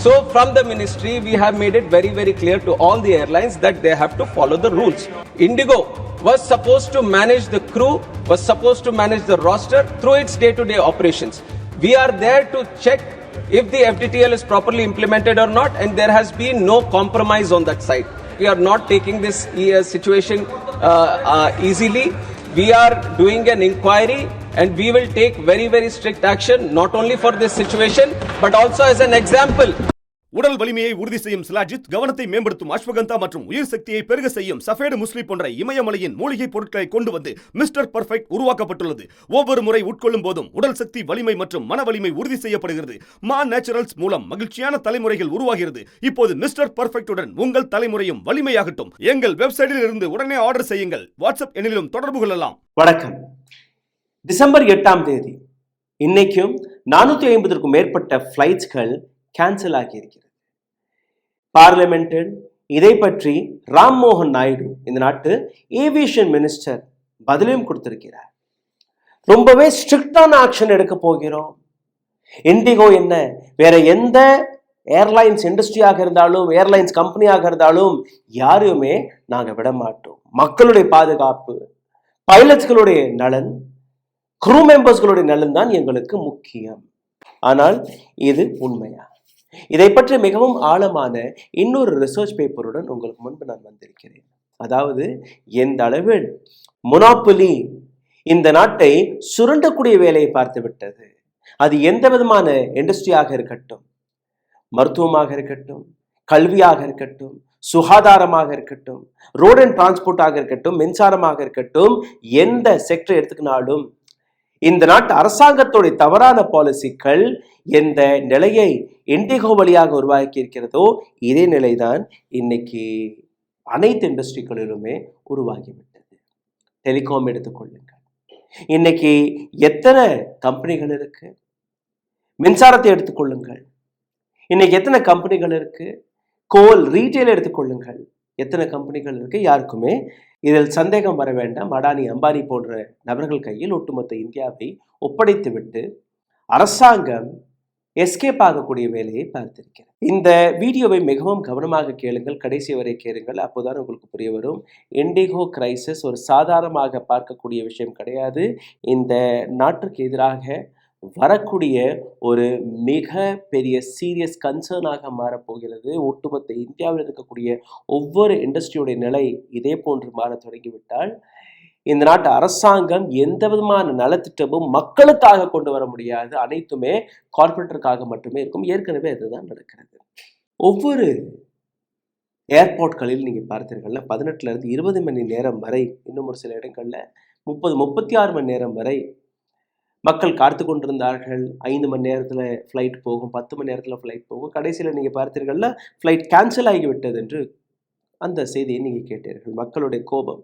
So from the ministry, we have made it very, very clear to all the airlines that they have to follow the rules. Indigo was supposed to manage the crew, was supposed to manage the roster through its day-to-day operations. We are there to check if the FDTL is properly implemented or not, and there has been no compromise on that side. We are not taking this situation easily. We are doing an inquiry and we will take very, very strict action, not only for this situation, but also as an example. உடல் வலிமையை உறுதி செய்யும் சிலாஜித், கவனத்தை மேம்படுத்தும் அஸ்வகந்தா மற்றும் உயிர் சக்தியை பெருக செய்யும் சஃபேடு முஸ்லி போன்ற இமயமலையின் மூலிகை பொருட்களை கொண்டு வந்து மிஸ்டர் பர்ஃபெக்ட் உருவாக்கப்பட்டுள்ளது. ஒவ்வொரு முறை உட்கொள்ளும் போதும் உடல் சக்தி, வலிமை மற்றும் மன வலிமை உறுதி செய்யப்படுகிறது. மா நேச்சுரல்ஸ் மூலம் மகிழ்ச்சியான தலைமுறைகள் உருவாகிறது. இப்போது மிஸ்டர் பர்ஃபெக்ட்டுடன் உங்கள் தலைமுறையும் வலிமையாகட்டும். எங்கள் வெப்சைட்டில் இருந்து உடனே ஆர்டர் செய்யுங்கள். வாட்ஸ்அப் எண்ணிலும் தொடர்பு கொள்ளலாம். வணக்கம். டிசம்பர் 8ஆம் தேதி இன்னைக்கும் 450க்கும் மேற்பட்ட ஃபிளைட்ஸ்கள் கேன்சல் ஆகியிருக்கிறது. பார்லிமெண்டில் இதை பற்றி ராம்மோகன் நாயுடு, இந்த நாட்டு ஏவியேஷன் மினிஸ்டர், பதிலையும் கொடுத்திருக்கிறார். ரொம்பவே ஸ்ட்ரிக்டான ஆக்ஷன் எடுக்க போகிறோம். இண்டிகோ என்ன, வேற எந்த ஏர்லைன்ஸ் இண்டஸ்ட்ரியாக இருந்தாலும், ஏர்லைன்ஸ் கம்பெனியாக இருந்தாலும் யாரையுமே நாங்க விட மாட்டோம். மக்களுடைய பாதுகாப்பு, பைலட்ஸ்களுடைய நலன், க்ரூ மெம்பர்ஸ்களுடைய நலன் தான் எங்களுக்கு முக்கியம். ஆனால் இது உண்மையா? இதை பற்றி மிகவும் ஆழமான இன்னொரு ரிசர்ச் பேப்பருடன் உங்களுக்கு முன்பு நான் வந்திருக்கிறேன். அதாவது எந்த அளவில் மொனோபொலி இந்த நாட்டை சுரண்டக்கூடிய வேலையை பார்த்து விட்டது. அது எந்த விதமான இண்டஸ்ட்ரியாக இருக்கட்டும், மருத்துவமாக இருக்கட்டும், கல்வியாக இருக்கட்டும், சுகாதாரமாக இருக்கட்டும், ரோட் அண்ட் டிரான்ஸ்போர்ட்டாக இருக்கட்டும், மின்சாரமாக இருக்கட்டும், எந்த செக்டர் எடுத்துக்கினாலும் இந்த நாட்டு அரசாங்கத்துடைய தவறான பாலிசிகள் எந்த நிலையை இண்டிகோ வழியாக உருவாக்கி இருக்கிறதோ இதே நிலைதான் இன்னைக்கு அனைத்து இண்டஸ்ட்ரிகளிலுமே உருவாகிவிட்டது. டெலிகாம் எடுத்துக்கொள்ளுங்கள், இன்னைக்கு எத்தனை கம்பெனிகள் இருக்கு. மின்சாரத்தை எடுத்துக்கொள்ளுங்கள், இன்னைக்கு எத்தனை கம்பெனிகள் இருக்கு. கோல் ரீட்டைல் எடுத்துக்கொள்ளுங்கள், எத்தனை கம்பெனிகள் இருக்கு. யாருக்குமே இதில் சந்தேகம் வர வேண்டாம். அடானி, அம்பானி போன்ற நபர்கள் கையில் ஒட்டுமொத்த இந்தியாவை ஒப்படைத்துவிட்டு அரசாங்கம் எஸ்கேப் ஆகக்கூடிய வேலையை பார்த்திருக்கிறது. இந்த வீடியோவை மிகவும் கவனமாக கேளுங்கள், கடைசி வரை கேளுங்கள். அப்போதான் உங்களுக்கு புரிய வரும். இண்டிகோ கிரைசிஸ் ஒரு சாதாரணமாக பார்க்கக்கூடிய விஷயம் கிடையாது. இந்த நாட்டுக்கு எதிராக வரக்கூடிய ஒரு மிக பெரிய சீரியஸ் கன்சர்னாக மாறப்போகிறது. ஒட்டுமொத்த இந்தியாவில் இருக்கக்கூடிய ஒவ்வொரு இண்டஸ்ட்ரியோடைய நிலை இதே போன்று மாற தொடங்கிவிட்டால் இந்த நாட்டு அரசாங்கம் எந்த விதமான நலத்திட்டமும் மக்களுக்காக கொண்டு வர முடியாது. அனைத்துமே கார்பரேட்டருக்காக மட்டுமே இருக்கும். ஏற்கனவே அதுதான் நடக்கிறது. ஒவ்வொரு ஏர்போர்ட்களில் நீங்கள் பார்த்தீர்கள்னா 18லிருந்து 20 மணி நேரம் வரை, இன்னும் ஒரு சில இடங்களில் 30-36 மணி நேரம் வரை மக்கள் காத்து கொண்டிருந்தார்கள். 5 மணி நேரத்தில் ஃப்ளைட் போகும், 10 மணி நேரத்தில் ஃப்ளைட் போகும். கடைசியில் நீங்கள் பார்த்தீர்கள்னா ஃப்ளைட் கேன்சல் ஆகிவிட்டது என்று அந்த செய்தியை நீங்கள் கேட்டீர்கள். மக்களுடைய கோபம்,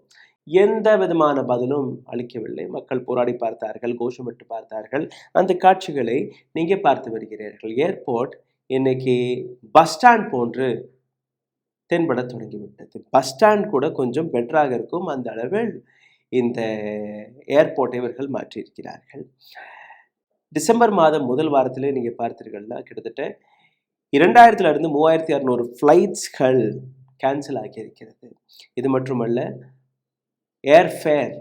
எந்த விதமான பதிலும் அளிக்கவில்லை. மக்கள் போராடி பார்த்தார்கள், கோஷமிட்டு பார்த்தார்கள். அந்த காட்சிகளை நீங்கள் பார்த்து வருகிறீர்கள். ஏர்போர்ட் இன்னைக்கு பஸ் ஸ்டாண்ட் போன்று தென்பட தொடங்கிவிட்டது. பஸ் ஸ்டாண்ட் கூட கொஞ்சம் பெட்டராக இருக்கும். அந்த அளவில் இந்த ஏர்போர்ட்டை இவர்கள் மாற்றியிருக்கிறார்கள். டிசம்பர் மாதம் முதல் வாரத்திலே நீங்கள் பார்த்தீர்கள்னா கிட்டத்தட்ட 2000 3600 ஃப்ளைட்ஸ்கள் கேன்சல் ஆகியிருக்கிறது. இது மட்டுமல்ல, ஏர்ஃபேர்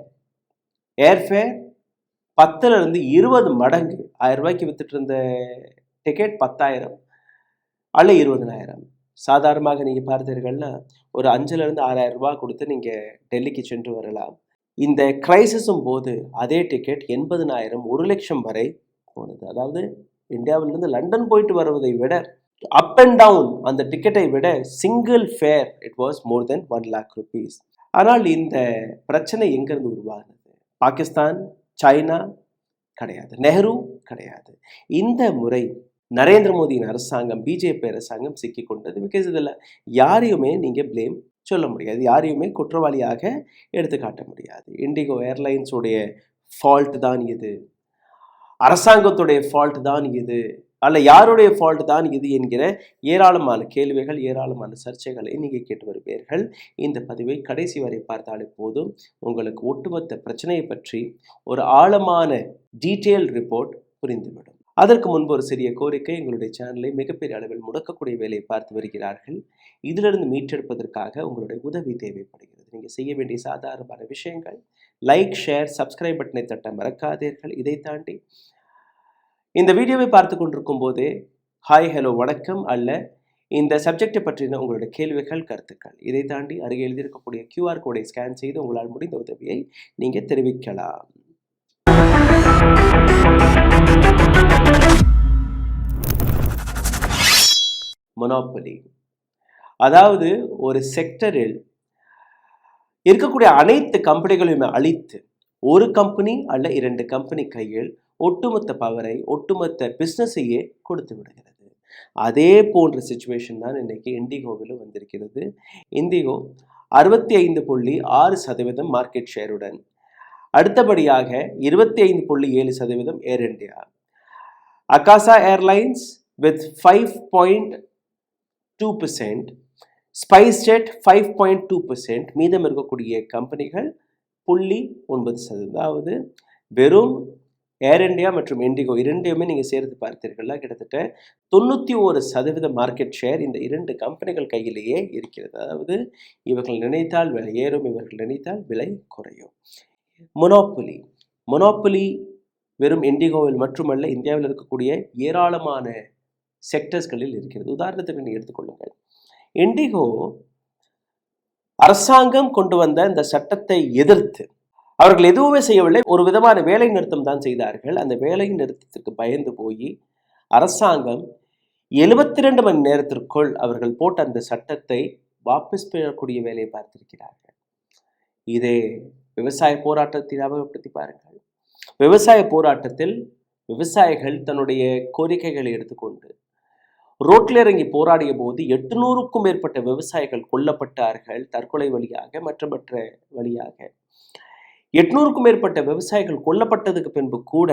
10லிருந்து 20 மடங்கு. 1000 ரூபாய்க்கு வித்துட்டு இருந்த டிக்கெட் 10,000 அல்ல 20,000. சாதாரணமாக நீங்கள் பார்த்தீர்கள்னா ஒரு 5லிருந்து 6,000 ரூபாய் கொடுத்து நீங்கள் டெல்லிக்கு சென்று வரலாம். இந்த கிரைசிஸும் போது அதே டிக்கெட் 80,000 1 லட்சம் வரை போனது. அதாவது இந்தியாவிலிருந்து லண்டன் போயிட்டு வருவதை விட அப் அண்ட் டவுன் அந்த டிக்கெட்டை விட single fare it was more than 1 lakh rupees. ஆனால் இந்த பிரச்சனை எங்கிருந்து உருவாகுது? பாகிஸ்தான், சைனா கிடையாது, நெஹ்ரு கிடையாது. இந்த முறை நரேந்திர மோடியின் அரசாங்கம், பிஜேபி அரசாங்கம் சிக்கி கொண்டது. பிகாஸ் இதில் யாரையுமே நீங்கள் பிளேம் சொல்ல முடியாது, யாரையுமே குற்றவாளியாக எடுத்துக்காட்ட முடியாது. இண்டிகோ ஏர்லைன்ஸுடைய ஃபால்ட் தான் இது, அரசாங்கத்துடைய ஃபால்ட் தான் இது, அல்ல யாருடைய ஃபால்ட் தான் இது என்கிற ஏராளமான கேள்விகள், ஏராளமான சர்ச்சைகளை நீங்கள் கேட்டு வருவீர்கள். இந்த பதிவை கடைசி வரை பார்த்தாலே போதும், உங்களுக்கு ஒட்டுமொத்த பிரச்சனையை பற்றி ஒரு ஆழமான டீட்டெயில் ரிப்போர்ட் புரிந்துவிடும். அதற்கு முன்பு ஒரு சிறிய கோரிக்கை, எங்களுடைய சேனலை மிகப்பெரிய அளவில் முடக்கக்கூடிய வேலையை பார்த்து வருகிறார்கள். இதிலிருந்து மீட்டெடுப்பதற்காக உங்களுடைய உதவி தேவைப்படுகிறது. நீங்கள் செய்ய வேண்டிய சாதாரணமான விஷயங்கள், லைக், ஷேர், சப்ஸ்கிரைப் பட்டனை தட்ட மறக்காதீர்கள். இதை தாண்டி இந்த வீடியோவை பார்த்து கொண்டிருக்கும் போதே ஹாய், ஹலோ, வணக்கம் அல்ல இந்த சப்ஜெக்டை பற்றின உங்களுடைய கேள்விகள், கருத்துக்கள், இதை தாண்டி அருகே எழுதியிருக்கக்கூடிய QR கோடை ஸ்கேன் செய்து உங்களால் முடிந்த உதவியை நீங்கள் தெரிவிக்கலாம். மொனோபொலி, அதாவது ஒரு செக்டரில் இருக்கக்கூடிய அனைத்து கம்பெனிகளையுமே அழித்து ஒரு கம்பெனி அல்ல 2 கம்பெனி கையில் ஒட்டுமொத்த பவரை, ஒட்டுமொத்த பிஸ்னஸையே கொடுத்து விடுகிறது. அதே போன்ற சிச்சுவேஷன் தான் இன்னைக்கு இண்டிகோவிலும் வந்திருக்கிறது. இண்டிகோ 65.6% மார்க்கெட் ஷேருடன், அடுத்தபடியாக 25.7% Air India, Akasa airlines with 5.2%, SpiceJet 5.2%, மீதம் இருக்கக்கூடிய கம்பெனிகள் 0.9%. அதாவது வெறும் ஏர் இந்தியா மற்றும் இண்டிகோ இரண்டையுமே நீங்கள் சேர்த்து பார்த்தீர்களா, கிட்டத்தட்ட 91% மார்க்கெட் ஷேர் இந்த 2 கம்பெனிகள் கையிலேயே இருக்கிறது. அதாவது இவர்கள் நினைத்தால் விலை ஏறும், இவர்கள் நினைத்தால் விலை குறையும். மொனோபொலி வெறும் இண்டிகோவில் மட்டுமல்ல, இந்தியாவில் இருக்கக்கூடிய ஏராளமான செக்டர்ஸ்களில் இருக்கிறது. உதாரணத்துக்கு நீங்கள் எடுத்துக்கொள்ளுங்கள். இண்டிகோ அரசாங்கம் கொண்டு வந்த இந்த சட்டத்தை எதிர்த்து அவர்கள் எதுவுமே செய்யவில்லை. ஒரு விதமான வேலை நிறுத்தம் தான் செய்தார்கள். அந்த வேலை நிறுத்தத்திற்கு பயந்து போய் அரசாங்கம் 72 மணி நேரத்திற்குள் அவர்கள் போட்ட அந்த சட்டத்தை வாபஸ் பெறக்கூடிய வேலையை பார்த்திருக்கிறார்கள். இதே விவசாய போராட்டத்தை ஞாபகப்படுத்தி பாருங்கள். விவசாய போராட்டத்தில் விவசாயிகள் தன்னுடைய கோரிக்கைகளை எடுத்துக்கொண்டு ரோட்டில் இறங்கி போராடிய போது 800க்கும் மேற்பட்ட விவசாயிகள் கொல்லப்பட்டார்கள், தற்கொலை வழியாக, மற்ற வழியாக. 800க்கும் மேற்பட்ட விவசாயிகள் கொல்லப்பட்டதுக்கு பின்பு கூட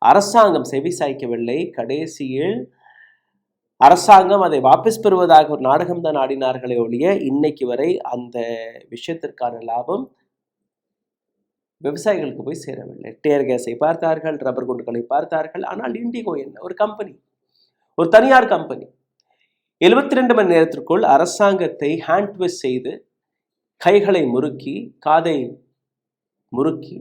அரசாங்கம் செவி சாய்க்கவில்லை. கடைசியில் அரசாங்கம் அதை வாபஸ் பெறுவதாக ஒரு நாடகம் தான் ஆடினார்களே ஒழிய இன்னைக்கு வரை அந்த விஷயத்திற்கான லாபம் விவசாயிகளுக்கு போய் சேரவில்லை. டேர் கேஸை பார்த்தார்கள், ரப்பர் குண்டுகளை பார்த்தார்கள். ஆனால் இண்டிகோ என்ன, ஒரு கம்பெனி, ஒரு தனியார் கம்பெனி 72 மணி நேரத்திற்குள் அரசாங்கத்தை ஹேண்ட் ட்விஸ்ட் செய்து கைகளை முறுக்கி, காதை முறுக்கி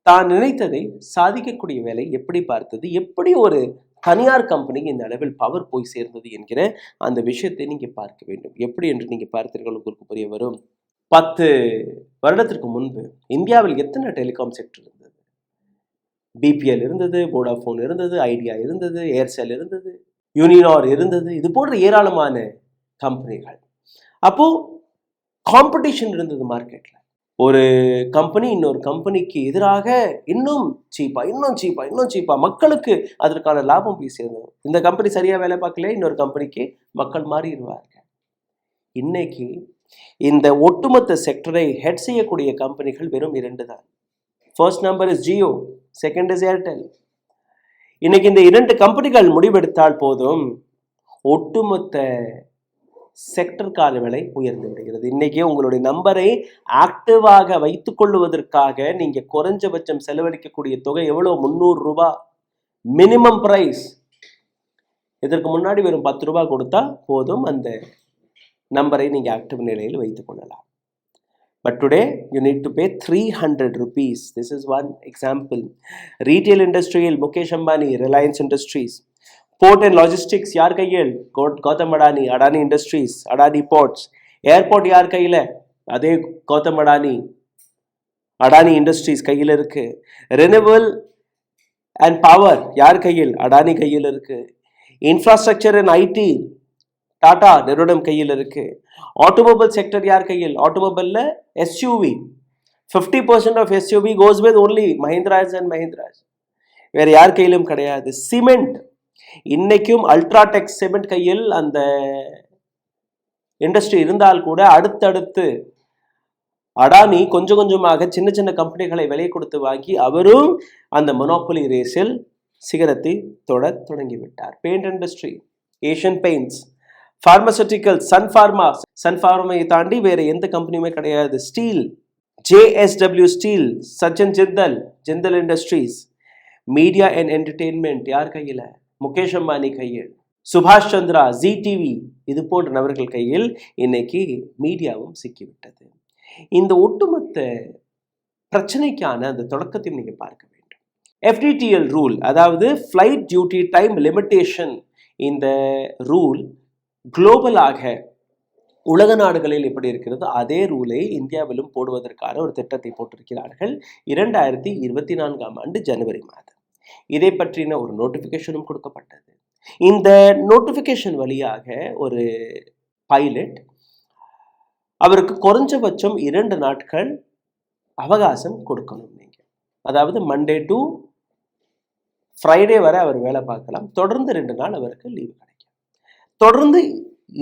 தான் நினைத்ததை சாதிக்கக்கூடிய வேலை எப்படி பார்த்தது, எப்படி ஒரு தனியார் கம்பெனி இந்த அளவில் பவர் போய் சேர்ந்தது என்கிற அந்த விஷயத்தை நீங்க பார்க்க வேண்டும். எப்படி என்று நீங்க பார்த்தீர்கள், உங்களுக்கு புரிய வரும். 10 வருடத்திற்கு முன்பு இந்தியாவில் எத்தனை டெலிகாம் செக்டர் இருந்தது? பிபிஎல் இருந்தது, வோடாஃபோன் இருந்தது, ஐடியா இருந்தது, ஏர்செல் இருந்தது, யூனினார் இருந்தது. இது போன்ற ஏராளமான கம்பெனிகள். அப்போ காம்படிஷன் இருந்தது மார்க்கெட்ல. ஒரு கம்பெனி இன்னொரு கம்பெனிக்கு எதிராக இன்னும் சீப்பா மக்களுக்கு அதற்கான லாபம் போய் சேர்ந்தது. இந்த கம்பெனி சரியா வேலை பார்க்கல, இன்னொரு கம்பெனிக்கு மக்கள் மாறிடுவார்கள். இன்னைக்கு இந்த ஒட்டுமொத்த செக்டரை ஹெட் செய்யக்கூடிய கம்பெனிகள் வெறும் 2 தான். First number is Jio, second is Airtel. இன்னைக்கு இந்த 2 கம்பெனிகள் முடிவெடுத்தால் போதும் ஒட்டுமொத்த செக்டருக்கான விலை உயர்ந்து விடுகிறது. இன்னைக்கு உங்களுடைய நம்பரை ஆக்டிவாக வைத்துக் கொள்வதற்காக நீங்க குறைஞ்சபட்சம் செலவழிக்கக்கூடிய தொகை எவ்வளவு? 300 ரூபாய் மினிமம் பிரைஸ். இதற்கு முன்னாடி வெறும் 10 ரூபாய் கொடுத்தா போதும் அந்த நம்பரை நீங்க ஆக்டிவ் நிலையில் வைத்துக் கொள்ளலாம். But today you need to pay 300 rupees. This is one example. Retail industry, Mukesh Ambani, Reliance Industries. Port and logistics, yaar kaiyil? Gautam Adani, Adani Industries, Adani Ports. Airport yaar kaiyil? Adhe Gautam Adani, Adani Industries kaiyil irukku. Renewable and power yaar kaiyil? Adani kaiyil irukku. Infrastructure and IT, Tata நிறுவனம் கையில் இருக்கு. Automobile sector யார் கையில்? ஆட்டோமொபைல்ல SUV 50% of SUV goes with only Mahindras and Mahindras, வேற யார் கையிலும் கிடையாது. சிமெண்ட் இன்னைக்கும் அல்ட்ராடெக் சிமெண்ட் கையில் அந்த இண்டஸ்ட்ரி இருந்தால் கூட அடுத்தடுத்து அடானி கொஞ்சம் கொஞ்சமாக சின்ன சின்ன கம்பெனிகளை விலை கொடுத்து வாங்கி அவரும் அந்த மொனோபொலி ரேஸில் சிகரத்தை தொட தொடங்கிவிட்டார். Paint industry, Asian Paints, pharmaceutical, சன்ஃபார்மை தாண்டி வேற எந்த கம்பெனியுமே கிடையாது. Steel, JSW steel, Sachin Jindal industries, media and entertainment யார் கையில்? முகேஷ் அம்பானி கையில். சுபாஷ் சந்திரா, ஜி டிவி, இது போன்ற நபர்கள் கையில் இன்னைக்கு மீடியாவும் சிக்கிவிட்டது. இந்த ஒட்டுமொத்த பிரச்சனைக்கான அந்த தொடக்கத்தையும் நீங்க பார்க்க வேண்டும். FDTL ரூல், அதாவது ஃப்ளைட் டியூட்டி டைம் லிமிட்டேஷன், இந்த ரூல் குளோபலாக உலக நாடுகளில் எப்படி இருக்கிறது அதே ரூலை இந்தியாவிலும் போடுவதற்கான ஒரு திட்டத்தை போட்டிருக்கிறார்கள் 2024ஆம் ஆண்டு ஜனவரி மாதம். இதை பற்றின ஒரு நோட்டிஃபிகேஷனும் கொடுக்கப்பட்டது. இந்த நோட்டிஃபிகேஷன் வழியாக ஒரு பைலட் அவருக்கு குறைஞ்சபட்சம் 2 நாட்கள் அவகாசம் கொடுக்கணும். நீங்க அதாவது மண்டே டு ஃப்ரைடே வரை அவர் வேலை பார்க்கலாம். தொடர்ந்து 2 நாள் அவருக்கு லீவு கிடைக்கும். தொடர்ந்து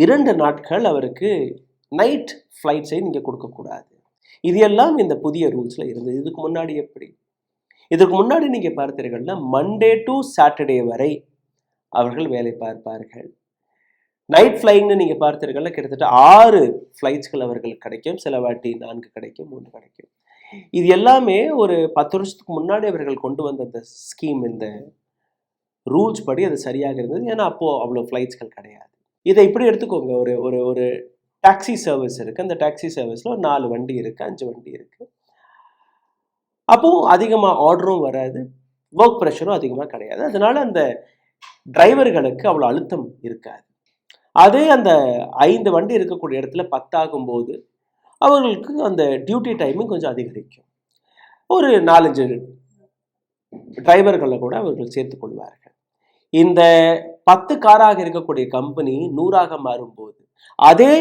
2 நாட்கள் அவருக்கு நைட் ஃப்ளைட்ஸை நீங்கள் கொடுக்கக்கூடாது. இது எல்லாம் இந்த புதிய ரூல்ஸில் இருந்தது. இதுக்கு முன்னாடி எப்படி? இதுக்கு முன்னாடி நீங்கள் பார்த்தீர்கள்னா மண்டே டு சாட்டர்டே வரை அவர்கள் வேலை பார்ப்பார்கள். நைட் ஃப்ளைங்னு நீங்கள் பார்த்தீர்கள்னா கிட்டத்தட்ட 6 ஃப்ளைட்ஸ்கள் அவர்களுக்கு கிடைக்கும். சில வாட்டி 4 கிடைக்கும், 3 கிடைக்கும். இது எல்லாமே ஒரு 10 வருஷத்துக்கு முன்னாடி அவர்கள் கொண்டு வந்த அந்த ஸ்கீம், இந்த ரூல்ஸ் படி அது சரியாக இருந்தது. ஏன்னா அப்போது அவ்வளோ ஃப்ளைட்ஸ்கள் கிடையாது. இதை இப்படி எடுத்துக்கோங்க, ஒரு ஒரு ஒரு டாக்ஸி சர்வீஸ் இருக்குது. அந்த டாக்ஸி சர்வீஸில் ஒரு 4 வண்டி இருக்குது, 5 வண்டி இருக்குது. அப்போது அதிகமாக ஆர்டரும் வராது, ஒர்க் ப்ரெஷரும் அதிகமாக கிடையாது. அதனால அந்த டிரைவர்களுக்கு அவ்வளோ அழுத்தம் இருக்காது. அதே அந்த 5 வண்டி இருக்கக்கூடிய இடத்துல 10 ஆகும்போது அவர்களுக்கு அந்த டியூட்டி டைமும் கொஞ்சம் அதிகரிக்கும். ஒரு 4-5 டிரைவர்களை கூட அவர்கள் சேர்த்துக் கொள்வார்கள். இந்த 10 காராக இருக்கக்கூடிய கம்பெனி 100ஆக மாறும்போது அதே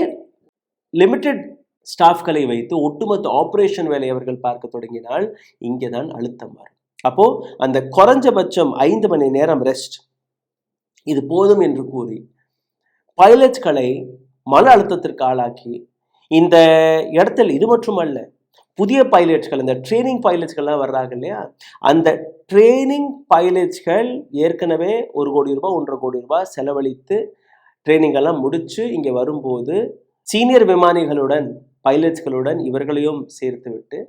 லிமிட்டெட் ஸ்டாஃப்களை வைத்து ஒட்டுமொத்த ஆப்ரேஷன் வேலையை அவர்கள் பார்க்க தொடங்கினால் இங்கே தான் அழுத்தம் வரும். அப்போ அந்த குறைஞ்சபட்சம் 5 மணி நேரம் ரெஸ்ட் இது போதும் என்று கூறி பைலட்ஸ்களை மன அழுத்தத்திற்கு ஆளாக்கி இந்த இடத்தில் இது மட்டுமல்ல, புதிய பைலட்ஸ்கள், இந்த ட்ரெயினிங் பைலட்ஸ்கள்லாம் வர்றாங்க இல்லையா, அந்த ட்ரெயினிங் பைலட்ஸ்கள் ஏற்கனவே 1 கோடி ரூபாய் 1.5 கோடி ரூபாய் செலவழித்து ட்ரைனிங் எல்லாம் முடிச்சு இங்கே வரும்போது சீனியர் விமானிகளுடன் பைலட்ஸ்களுடன் இவர்களையும் சேர்த்து விட்டு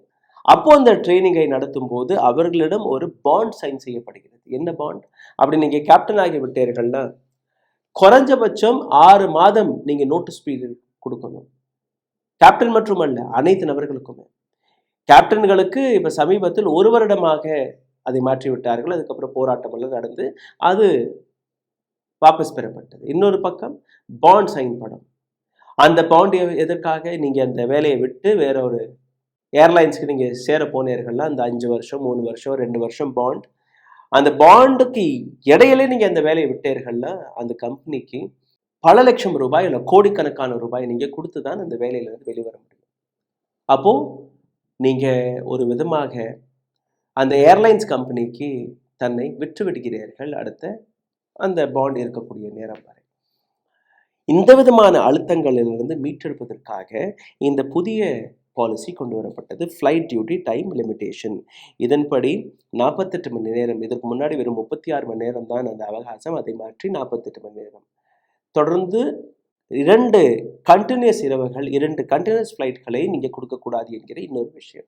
அப்போ அந்த ட்ரைனிங்கை நடத்தும் போது அவர்களிடம் ஒரு பாண்ட் சைன் செய்யப்படுகிறது. என்ன பாண்ட்? அப்படி நீங்கள் கேப்டன் ஆகி விட்டீர்கள்னா குறைஞ்சபட்சம் 6 மாதம் நீங்கள் நோட்டீஸ் பீரியட் கொடுக்கணும். கேப்டன் மட்டுமல்ல, அனைத்து நபர்களுக்குமே. கேப்டன்களுக்கு இப்போ சமீபத்தில் 1 வருடமாக அதை மாற்றி விட்டார்கள். அதுக்கப்புறம் போராட்டம் எல்லாம் நடந்து அது வாபஸ் பெறப்பட்டது. இன்னொரு பக்கம் பாண்ட் சைன் படம். அந்த பாண்ட் எதற்காக? நீங்கள் அந்த வேலையை விட்டு வேற ஒரு ஏர்லைன்ஸ்க்கு நீங்கள் சேர போனீர்கள்னா அந்த 5 வருஷம் 3 வருஷம் 2 வருஷம் பாண்ட், அந்த பாண்டுக்கு இடையிலே நீங்கள் அந்த வேலையை விட்டீர்கள்னா அந்த கம்பெனிக்கு பல லட்சம் ரூபாய் இல்லை கோடிக்கணக்கான ரூபாய் நீங்கள் கொடுத்து தான் அந்த வேலையிலிருந்து வெளிவர முடியும். அப்போது நீங்கள் ஒரு விதமாக அந்த ஏர்லைன்ஸ் கம்பெனிக்கு தன்னை விற்று விடுகிறீர்கள் அடுத்த அந்த பாண்ட் இருக்கக்கூடிய நேரம் வரை. இந்த விதமான அழுத்தங்களிலிருந்து மீட்டெடுப்பதற்காக இந்த புதிய பாலிசி கொண்டு வரப்பட்டது, ஃப்ளைட் டியூட்டி டைம் லிமிட்டேஷன். இதன்படி 48 மணி நேரம், இதற்கு முன்னாடி வெறும் 36 மணி நேரம் தான் அந்த அவகாசம், அதை மாற்றி 48 மணி நேரம். தொடர்ந்து 2 கண்டினியூஸ் இரவுகள் 2 கண்டினியூஸ் ஃப்ளைட்களை நீங்கள் கொடுக்கக்கூடாது என்கிற இன்னொரு விஷயம்.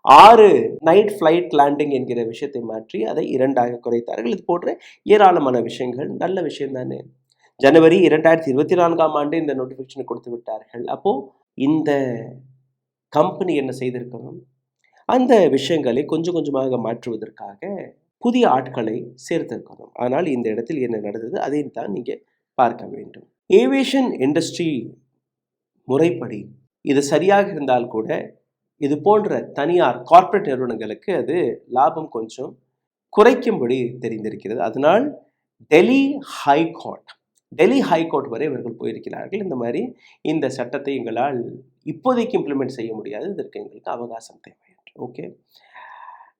6 நைட் ஃப்ளைட் லேண்டிங் என்கிற விஷயத்தை மாற்றி அதை 2ஆக குறைத்தார்கள். இது போன்ற ஏராளமான விஷயங்கள், நல்ல விஷயம் தானே. ஜனவரி 2024ஆம் ஆண்டு இந்த நோட்டிஃபிகேஷனை கொடுத்து விட்டார்கள். அப்போது இந்த கம்பெனி என்ன செய்திருக்கணும்? அந்த விஷயங்களை கொஞ்சம் கொஞ்சமாக மாற்றுவதற்காக புதிய ஆட்களை சேர்த்திருக்கணும். ஆனால் இந்த இடத்தில் என்ன நடந்தது அதையும் தான் நீங்கள் பார்க்க வேண்டும். ஏவியேஷன் இண்டஸ்ட்ரி முறைப்படி இது சரியாக இருந்தால் கூட இது போன்ற தனியார் கார்ப்பரேட் நிறுவனங்களுக்கு அது லாபம் கொஞ்சம் குறைக்கும்படி தெரிந்திருக்கிறது. அதனால் டெல்லி ஹைகோர்ட் வரை இவர்கள் போயிருக்கிறார்கள். இந்த மாதிரி இந்த சட்டத்தை எங்களால் இப்போதைக்கு இம்ப்ளிமெண்ட் செய்ய முடியாது, இதற்கு எங்களுக்கு அவகாசம் தேவை. ஓகே,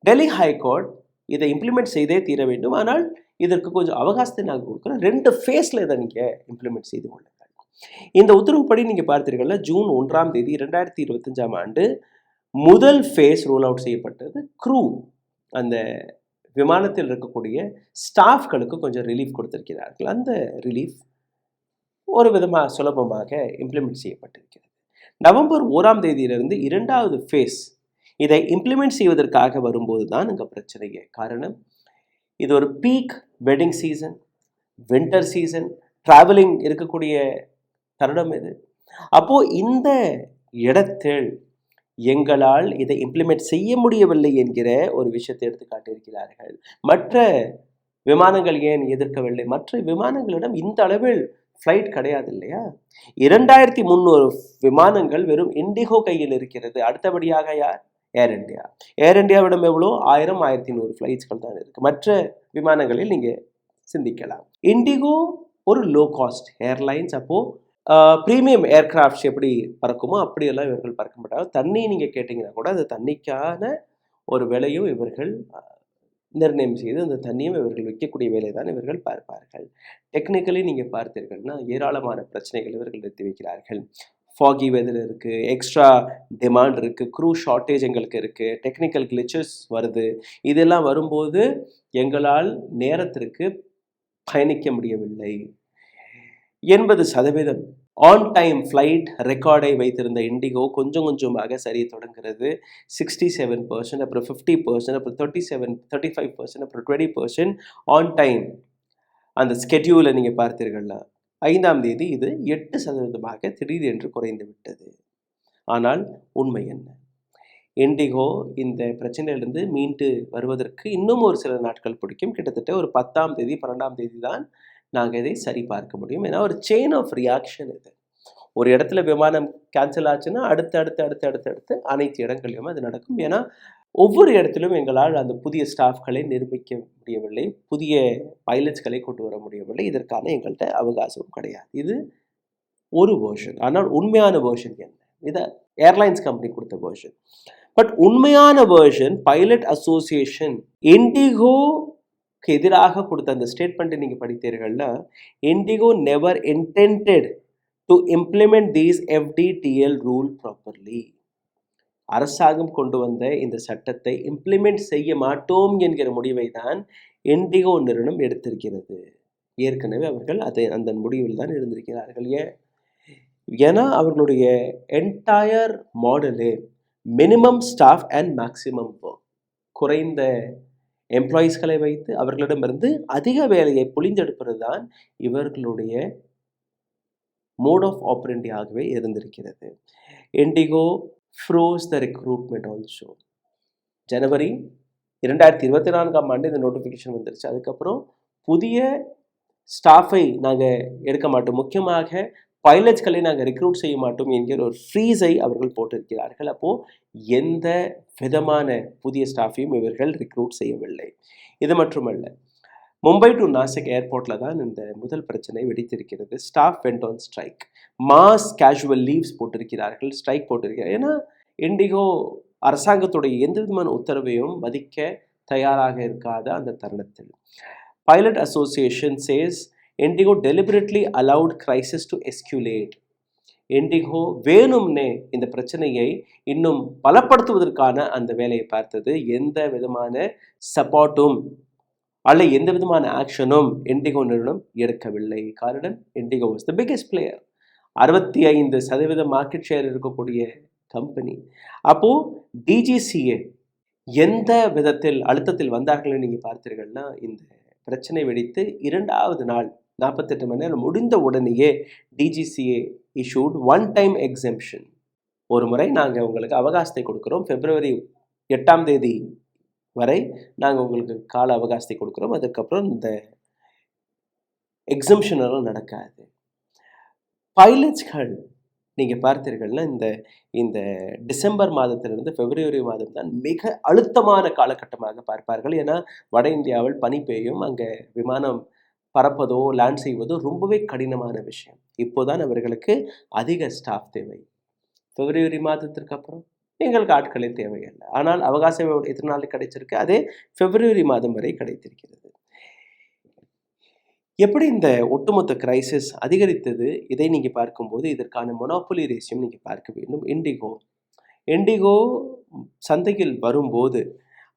டெல்லி ஹைகோர்ட் இதை இம்ப்ளிமெண்ட் செய்தே தீர வேண்டும். ஆனால் இதற்கு கொஞ்சம் அவகாசத்தை நாங்கள் கொடுக்குறோம். 2 ஃபேஸில் இதை நீங்கள் இம்ப்ளிமெண்ட் செய்து கொள்ளுங்கள். இந்த உத்தரவுப்படி நீங்கள் பார்த்தீர்கள்னா ஜூன் 1ஆம் தேதி 2025ஆம் ஆண்டு முதல் ஃபேஸ் ரோல் அவுட் செய்யப்பட்டது. க்ரூ, அந்த விமானத்தில் இருக்கக்கூடிய ஸ்டாஃப்களுக்கு கொஞ்சம் ரிலீஃப் கொடுத்திருக்கிறார்கள். அந்த ரிலீஃப் ஒரு விதமாக சுலபமாக இம்ப்ளிமெண்ட் செய்யப்பட்டிருக்கிறது. நவம்பர் 1ஆம் தேதியிலிருந்து 2வது ஃபேஸ் இதை இம்ப்ளிமெண்ட் செய்வதற்காக வரும்போது தான் இங்கே பிரச்சனையே. காரணம், இது ஒரு peak wedding season, winter season, travelling இருக்கக்கூடிய தருணம் இது. அப்போ இந்த இடத்தில் எங்களால் இதை இம்ப்ளிமெண்ட் செய்ய முடியவில்லை என்கிற ஒரு விஷயத்தை எடுத்து காட்டியிருக்கிறார்கள். மற்ற விமானங்கள் ஏன் எதிர்க்கவில்லை? மற்ற விமானங்களிடம் இந்த அளவில் ஃப்ளைட் கிடையாது இல்லையா? 2300 விமானங்கள் வெறும் இண்டிகோ கையில் இருக்கிறது. அடுத்தபடியாக யார்? ஏர் இண்டியா. ஏர் இண்டியாவிடம் எவ்வளோ? 1000 1100 ஃப்ளைட்ஸ்கள் தான் இருக்கு. மற்ற விமானங்களில் நீங்க சிந்திக்கலாம். இண்டிகோ ஒரு லோ காஸ்ட் ஏர்லைன்ஸ். அப்போ ப்ரீமியம் ஏர்கிராஃப்ட்ஸ் எப்படி பறக்குமோ அப்படியெல்லாம் இவர்கள் பறக்க மாட்டாங்க. தண்ணி நீங்க கேட்டிங்கன்னா கூட அந்த தண்ணிக்கான ஒரு விலையும் இவர்கள் நிர்ணயம் செய்து அந்த தண்ணியும் இவர்கள் விற்கக்கூடிய வேலை தான் இவர்கள் பார்ப்பார்கள். டெக்னிக்கலி நீங்கள் பார்த்தீர்கள்னா ஏராளமான பிரச்சனைகள் இவர்கள் நிறுத்தி வைக்கிறார்கள். ஃபாகி வெதர் இருக்குது, எக்ஸ்ட்ரா டிமாண்ட் இருக்குது, க்ரூ ஷார்ட்டேஜ் எங்களுக்கு இருக்குது, டெக்னிக்கல் கிளிச்சஸ் வருது. இதெல்லாம் வரும்போது எங்களால் நேரத்திற்கு பயணிக்க முடியவில்லை. 80% ஆன் டைம் ஃப்ளைட் ரெக்கார்டை வைத்திருந்த இண்டிகோ கொஞ்சம் கொஞ்சமாக சரிய தொடங்குகிறது. 67%, அப்புறம் 50%, அப்புறம் 35%, அப்புறம் 20% ஆன் டைம் அந்த ஸ்கெட்யூலை நீங்கள் பார்த்தீர்கள்னா 5ஆம் தேதி இது 8% திடீரென்று குறைந்து விட்டது. ஆனால் உண்மை என்ன? இண்டிகோ இந்த பிரச்சனையிலிருந்து மீண்டு வருவதற்கு இன்னும் ஒரு சில நாட்கள் பிடிக்கும். கிட்டத்தட்ட ஒரு 10ஆம் தேதி 12ஆம் தேதி தான் நாங்கள் இதை சரி பார்க்க முடியும். ஏன்னா ஒரு செயின் ஆஃப் ரியாக்ஷன் இது. ஒரு இடத்துல விமானம் கேன்சல் ஆச்சுன்னா அடுத்து அனைத்து இடங்கள்லையும் அது நடக்கும். ஏன்னா ஒவ்வொரு இடத்திலும் எங்களால் அந்த புதிய ஸ்டாஃப்களை நிரூபிக்க முடியவில்லை, புதிய பைலட்ஸ்களை கொண்டு வர முடியவில்லை. இதற்கான எங்கள்கிட்ட அவகாசமும் கிடையாது. இது ஒரு வேர்ஷன். ஆனால் உண்மையான வேர்ஷன் என்ன? இதை ஏர்லைன்ஸ் கம்பெனி கொடுத்த வேர்ஷன். பட் உண்மையான வேர்ஷன் பைலட் அசோசியேஷன் இண்டிகோக்கு எதிராக கொடுத்த அந்த ஸ்டேட்மெண்ட்டை நீங்கள் படித்தீர்கள்னா, IndiGo never intended to implement these FDTL rule properly. அரசாங்கம் கொண்டு வந்த இந்த சட்டத்தை இம்ப்ளிமெண்ட் செய்ய மாட்டோம் என்கிற முடிவை தான் இண்டிகோ நிறுவனம் எடுத்திருக்கிறது. ஏற்கனவே அவர்கள் அந்த முடிவில் தான் இருந்திருக்கிறார்கள். ஏன்னா அவர்களுடைய என்டையர் மாடலே minimum staff and maximum work, குறைந்த எம்ப்ளாயீஸ்களை வைத்து அவர்களிடமிருந்து அதிக வேலையை புழிந்தெடுப்பது தான் இவர்களுடைய மோட் ஆஃப் ஆப்ரண்டியாகவே இருந்திருக்கிறது. Indigo froze the recruitment also. ஜனவரி 2024ஆம் ஆண்டு இந்த நோட்டிஃபிகேஷன் வந்துருச்சு. அதுக்கப்புறம் புதிய ஸ்டாஃபை நாங்கள் எடுக்க மாட்டோம், முக்கியமாக பைலட்ஸ்களை நாங்கள் ரெக்ரூட் செய்ய மாட்டோம் என்கிற ஒரு ஃப்ரீஸை அவர்கள் போட்டிருக்கிறார்கள். அப்போது எந்த விதமான புதிய ஸ்டாஃபையும் இவர்கள் ரெக்ரூட் செய்யவில்லை. இது மட்டுமல்ல, மும்பை டு நாசிக் ஏர்போர்ட்டில் தான் இந்த முதல் பிரச்சனை வெடித்திருக்கிறது. Staff went on strike. Mass casual leaves போட்டிருக்கிறார்கள், ஸ்ட்ரைக் போட்டிருக்கிறார்கள். ஏன்னா இண்டிகோ அரசாங்கத்துடைய எந்த விதமான உத்தரவையும் மதிக்க தயாராக இருக்காத அந்த தருணத்தில் pilot association says IndiGo deliberately allowed crisis to escalate. IndiGo வேணும்னே இந்த பிரச்சனையை இன்னும் பலப்படுத்துவதற்கான அந்த வேலையை பார்த்தது. எந்த விதமான சப்போர்ட்டும் அல்ல எந்த விதமான ஆக்ஷனும் இண்டிகோ நிறுவனம் எடுக்கவில்லை. காரணம், indigo was the biggest player. 65% market share இருக்கக்கூடிய கம்பெனி. அப்போது DGCA எந்த விதத்தில் அழுத்தத்தில் வந்தார்கள் நீங்கள் பார்த்தீர்கள்னா, இந்த பிரச்சனை வெடித்து 2வது நாள் 48 மணி நேரம் முடிந்த உடனேயே DGCA issued one time exemption. ஒரு முறை நாங்கள் உங்களுக்கு அவகாசத்தை கொடுக்குறோம், February 8ஆம் தேதி வரை நாங்கள் உங்களுக்கு கால அவகாசத்தை கொடுக்குறோம், அதுக்கப்புறம் இந்த எக்ஸம்ஷன் எல்லாம் நடக்காது. பைலட்ஸ்கள் நீங்கள் பார்த்தீர்கள்னா இந்த டிசம்பர் மாதத்திலிருந்து February மாதம் தான் மிக அழுத்தமான காலகட்டமாக பார்ப்பார்கள். ஏன்னா வட இந்தியாவில் பனி பெய்யும், அங்கே விமானம் பறப்பதோ லேண்ட் செய்வதோ ரொம்பவே கடினமான விஷயம். இப்போதான் அவர்களுக்கு அதிக ஸ்டாஃப் தேவை. February மாதத்திற்கு அப்புறம் எங்களுக்கு ஆட்களே தேவையில்லை. ஆனால் அவகாசம் எத்தனை நாள் கிடைச்சிருக்கு? அதே February மாதம் வரை கிடைத்திருக்கிறது. எப்படி இந்த ஒட்டுமொத்த கிரைசிஸ் அதிகரித்தது? இதை நீங்கள் பார்க்கும்போது இதற்கான மொனோபொலி ரேஷியம் நீங்கள் பார்க்க வேண்டும். இண்டிகோ சந்தையில் வரும்போது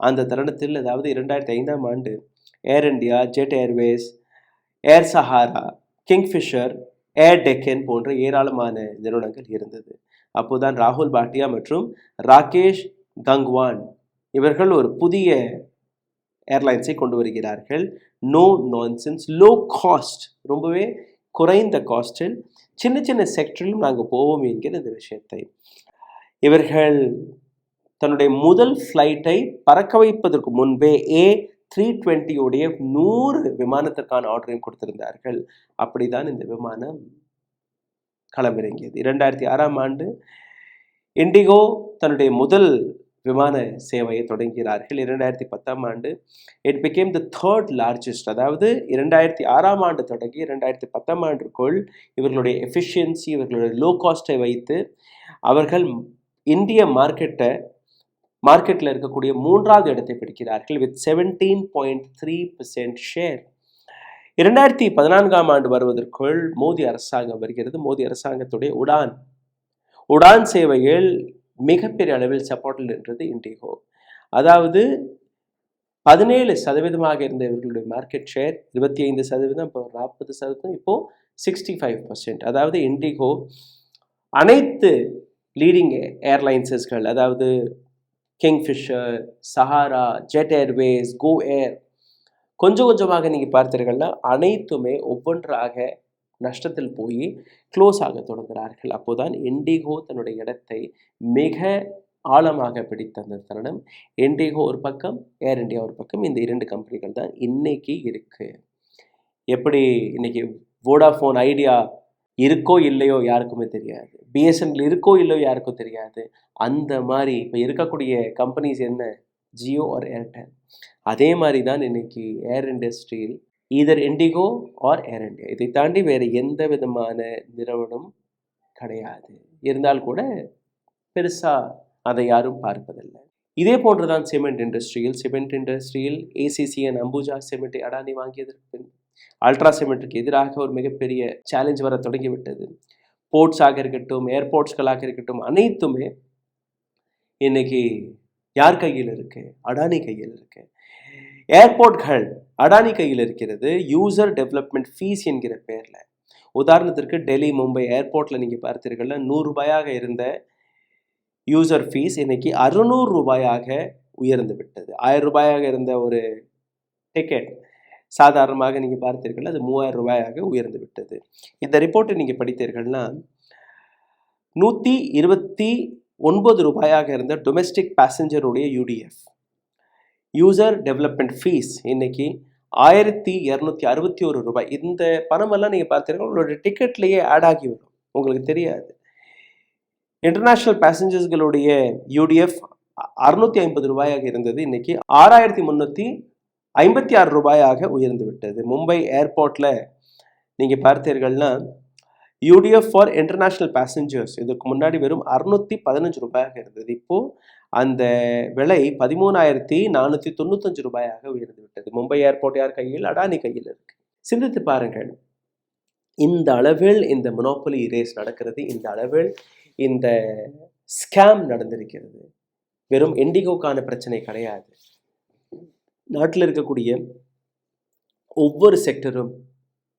அந்த தருணத்தில், அதாவது 2005ஆம் ஆண்டு ஏர் இண்டியா, ஜெட் ஏர்வேஸ், ஏர் சஹாரா, கிங்ஃபிஷர், ஏர் டெக்கன் போன்ற ஏராளமான நிறுவனங்கள் இருந்தது. அப்போதான் ராகுல் பாட்டியா மற்றும் ராகேஷ் கங்வான் இவர்கள் ஒரு புதிய ஏர்லைன்ஸை கொண்டு வருகிறார்கள். நோ நான்சென்ஸ், லோ காஸ்ட், ரொம்பவே குறைந்த காஸ்டில் சின்ன சின்ன செக்டரிலும் நாங்கள் போவோம் என்கிற இந்த விஷயத்தை இவர்கள் தன்னுடைய முதல் ஃப்ளைட்டை பறக்க வைப்பதற்கு முன்பே A320 உடைய 100 விமானத்திற்கான ஆர்டரையும் கொடுத்திருந்தார்கள். அப்படிதான் இந்த விமானம் களமிறங்கியது. 2006ஆம் ஆண்டு இண்டிகோ தன்னுடைய முதல் விமான சேவையை தொடங்குகிறார்கள். 2010ஆம் ஆண்டு it became the third largest. அதாவது 2006ஆம் ஆண்டு தொடங்கி 2010ஆம் ஆண்டுக்குள் இவர்களுடைய எஃபிஷியன்சி, இவர்களுடைய லோ காஸ்ட்டை வைத்து அவர்கள் இந்திய மார்க்கெட்டில் இருக்கக்கூடிய 3வது இடத்தை பிடிக்கிறார்கள் வித் 17.3% ஷேர். 2014ஆம் ஆண்டு வருவதற்குள் மோடி அரசாங்கம் வருகிறது. மோடி அரசாங்கத்துடைய உடான் சேவையில் மிகப்பெரிய அளவில் சப்போர்ட்டில் நின்றது இண்டிகோ. அதாவது 17% இருந்த இவர்களுடைய மார்க்கெட் ஷேர் 25%, இப்போ 40%, இப்போ 65%. அதாவது இண்டிகோ அனைத்து லீடிங் ஏர்லைன்ஸஸ்கள், அதாவது கிங்ஃபிஷர், சஹாரா, ஜெட் ஏர்வேஸ், கோ ஏர், கொஞ்சம் கொஞ்சமாக நீங்கள் பார்த்தீர்கள்னா அனைத்துமே ஒவ்வொன்றாக நஷ்டத்தில் போய் க்ளோஸ் ஆக தொடங்குகிறார்கள். அப்போதான் இண்டிகோ தன்னுடைய இடத்தை மிக ஆழமாக பிடித்த அந்த தருணம். இண்டிகோ ஒரு பக்கம், ஏர் இண்டியா ஒரு பக்கம், இந்த 2 கம்பெனிகள் தான் இன்னைக்கு இருக்கு. எப்படி இன்னைக்கு வோடாஃபோன், ஐடியா இருக்கோ இல்லையோ யாருக்குமே தெரியாது, பிஎஸ்என்எல் இருக்கோ இல்லையோ யாருக்கும் தெரியாது. அந்த மாதிரி இப்போ இருக்கக்கூடிய கம்பெனிஸ் என்ன, ஜியோ ஆர் ஏர்டெல். அதே மாதிரி தான் இன்னைக்கு ஏர் இண்டஸ்ட்ரியில் ஈதர் இண்டிகோ ஆர் ஏர் இண்டியா. இதை தாண்டி வேறு எந்த விதமான நிறுவனம் கிடையாது. இருந்தால் கூட பெருசாக அதை யாரும் பார்ப்பதில்லை. இதே போன்றுதான் சிமெண்ட் இண்டஸ்ட்ரியில் ஏசிசிஎன், அம்புஜா சிமெண்ட்டை அடானி வாங்கியதற்கு பின் அல்ட்ரா சிமெண்ட்டுக்கு எதிராக ஒரு மிகப்பெரிய சேலஞ்ச் வர தொடங்கிவிட்டது. போர்ட்ஸாக இருக்கட்டும், ஏர்போர்ட்ஸ்களாக இருக்கட்டும், அனைத்துமே இன்னைக்கு யார் கையில் இருக்கு? அடானி கையில் இருக்கு. ஏர்போர்ட்கள் அடானி கையில் இருக்கிறது, யூசர் டெவலப்மெண்ட் ஃபீஸ் என்கிற பேரில். உதாரணத்திற்கு டெல்லி, மும்பை ஏர்போர்ட்டில் நீங்கள் பார்த்தீர்கள்னா 100 ரூபாயாக இருந்த யூசர் ஃபீஸ் இன்னைக்கு 600 ரூபாயாக உயர்ந்து விட்டது. 1000 ரூபாயாக இருந்த ஒரு டிக்கெட் சாதாரணமாக நீங்கள் பார்த்தீர்கள், அது 3000 ரூபாயாக உயர்ந்து விட்டது. இந்த ரிப்போர்ட்டை நீங்கள் படித்தீர்கள்னா 129 ரூபாயாக இருந்த டொமெஸ்டிக் பேசஞ்சருடைய யூடிஎஃப், யூசர் டெவலப்மெண்ட் ஃபீஸ், இன்னைக்கு 1261 ரூபாய். இந்த பணமெல்லாம் நீங்கள் பார்த்தீங்கன்னா உங்களோட டிக்கெட்லேயே ஆட் ஆகி வரும், உங்களுக்கு தெரியாது. இன்டர்நேஷ்னல் பேசஞ்சர்ஸ்களுடைய யூடிஎஃப் 650 ரூபாயாக இருந்தது, இன்னைக்கு 6356 ரூபாயாக உயர்ந்து விட்டது. மும்பை ஏர்போர்ட்டில் நீங்கள் பார்த்தீர்கள்னா யூடிஎஃப் ஃபார் இன்டர்நேஷ்னல் பேசஞ்சர்ஸ் இதுக்கு முன்னாடி வெறும் 615 ரூபாயாக இருந்தது. இப்போது அந்த விலை 13,495 ரூபாயாக உயர்ந்து விட்டது. மும்பை ஏர்போர்ட் யார் கையில்? அடானி கையில் இருக்கு. சிந்தித்து பாருங்கள், இந்த அளவில் இந்த மொனோபொலி ரேஸ் நடக்கிறது, இந்த அளவில் இந்த ஸ்கேம் நடந்திருக்கிறது. வெறும் இண்டிகோக்கான பிரச்சனை கிடையாது. நாட்டில் இருக்கக்கூடிய ஒவ்வொரு செக்டரும்,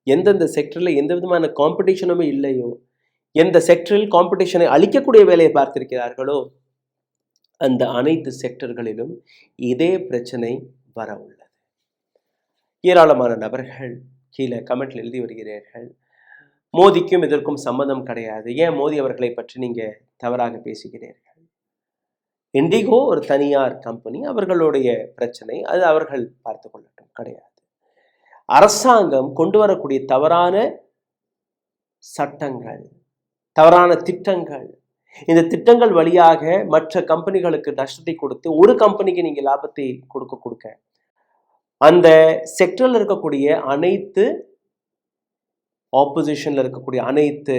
எந்தெந்த செக்டரில் எந்த விதமான காம்படிஷனுமே இல்லையோ, எந்த செக்டரில் காம்படிஷனை அளிக்கக்கூடிய வேலையை பார்த்திருக்கிறார்களோ, அந்த அனைத்து செக்டர்களிலும் இதே பிரச்சனை வர உள்ளது. ஏராளமான நபர்கள் கீழே கமெண்ட்ல எழுதி வருகிறீர்கள், மோடிக்கும் இதற்கும் சம்பந்தம் கிடையாது, ஏன் மோடி அவர்களை பற்றி நீங்கள் தவறாக பேசுகிறீர்கள்? இண்டிகோ ஒரு தனியார் கம்பெனி, அவர்களுடைய பிரச்சனை, அது அவர்கள் பார்த்து கொள்ளட்டும். கிடையாது. அரசாங்கம் கொண்டு வரக்கூடிய தவறான சட்டங்கள், தவறான திட்டங்கள், இந்த திட்டங்கள் வழியாக மற்ற கம்பெனிகளுக்கு நஷ்டத்தை கொடுத்து ஒரு கம்பெனிக்கு நீங்கள் லாபத்தை கொடுக்க அந்த செக்டரில் இருக்கக்கூடிய அனைத்து ஆப்போசிஷனில் இருக்கக்கூடிய அனைத்து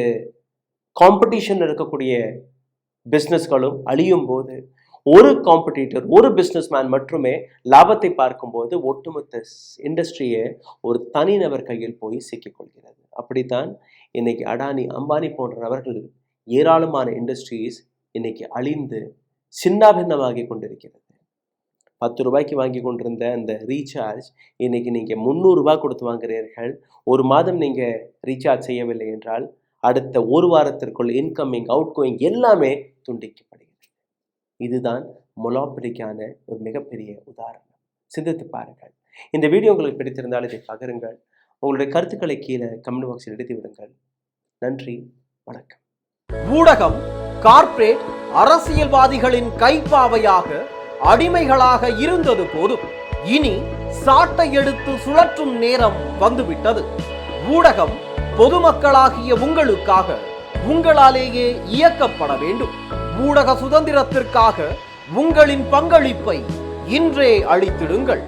காம்படிஷனில் இருக்கக்கூடிய பிஸ்னஸ்களும் அழியும் போது ஒரு காம்படிட்டர், ஒரு பிஸ்னஸ்மேன் மட்டுமே லாபத்தை பார்க்கும்போது ஒட்டுமொத்த இண்டஸ்ட்ரியை ஒரு தனிநபர் கையில் போய் சிக்கிக்கொள்கிறது. அப்படித்தான் இன்னைக்கு அடானி, அம்பானி போன்ற நபர்கள் ஏராளமான இண்டஸ்ட்ரீஸ் இன்னைக்கு அழிந்து சின்னாபின்னமாகி கொண்டிருக்கிறது. 10 ரூபாய்க்கு வாங்கி கொண்டிருந்த அந்த ரீசார்ஜ் இன்னைக்கு நீங்கள் 300 ரூபாய் கொடுத்து வாங்குகிறீர்கள். ஒரு மாதம் நீங்கள் ரீசார்ஜ் செய்யவில்லை என்றால் அடுத்த ஒரு வாரத்திற்குள் இன்கமிங், அவுட்கோயிங் எல்லாமே துண்டிக்கப்படுகிறது. இதுதான் மொனோபொலிக்கான ஒரு மிகப்பெரிய உதாரணம். சிந்தித்து பாருங்கள். இந்த வீடியோ உங்களுக்கு பிடித்திருந்தால் இதை பகிருங்கள். உங்களுடைய கருத்துக்களை கீழே கமெண்ட் பாக்ஸில் எழுதி விடுங்கள். நன்றி, வணக்கம். ஊடகம் கார்ப்பரேட் அரசியல்வாதிகளின் கைப்பாவையாக அடிமைகளாக இருந்தது போதும். இனி சாட்டை எடுத்து சுழற்றும் நேரம் வந்துவிட்டது. ஊடகம் பொதுமக்களாகிய உங்களுக்காக உங்களாலேயே இயக்கப்பட வேண்டும். ஊடக சுதந்திரத்திற்காக உங்களின் பங்களிப்பை இன்றே அளித்திடுங்கள்.